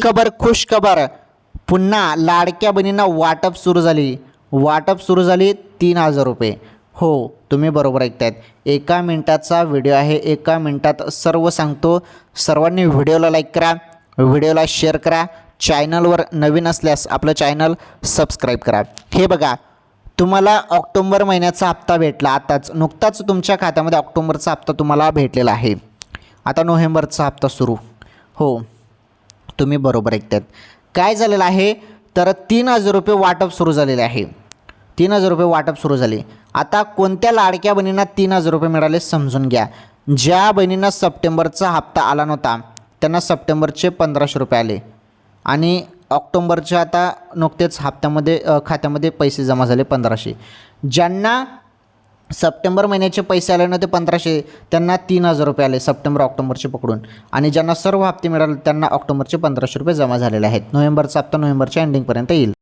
खुश खबर पुन्हा लाडक्या बहिणींना वाटप सुरू झाली 3,000 रुपये. हो, तुम्ही बरोबर ऐकतायत. एका मिनिटाचा व्हिडिओ आहे, एका मिनिटात सर्व सांगतो. सर्वांनी व्हिडिओला लाईक करा, व्हिडिओला शेअर करा, चॅनलवर नवीन असल्यास आपलं चॅनल सबस्क्राईब करा. हे बघा, तुम्हाला ऑक्टोबर महिन्याचा हप्ता भेटला. आताच नुकताच तुमच्या खात्यामध्ये ऑक्टोबरचा हप्ता तुम्हाला भेटलेला आहे. आता नोव्हेंबरचा हप्ता सुरू. हो, तुम्ही बरोबर ऐकतात. काय झालेलं आहे तर 3,000 रुपये वाटप सुरू झालेले आहे. 3,000 रुपये वाटप सुरू झाले. आता कोणत्या लाडक्या बहिणींना 3,000 रुपये मिळाले समजून घ्या. ज्या बहिणींना सप्टेंबरचा हप्ता आला नव्हता त्यांना सप्टेंबरचे 1,500 रुपये आले आणि ऑक्टोबरच्या आता नुकतेच खात्यामध्ये पैसे जमा झाले 1,500. ज्यांना सप्टेंबर महिन्याचे पैसे आले नव्हते 1,500 त्यांना 3,000 रुपये आले सप्टेंबर ऑक्टोबरचे पकडून. आणि ज्यांना सर्व हप्ते मिळाले त्यांना ऑक्टोबरचे 1,500 रुपये जमा झालेले आहेत. नोव्हेंबरचा हप्ता नोव्हेंबरच्या एंडिंगपर्यंत येईल.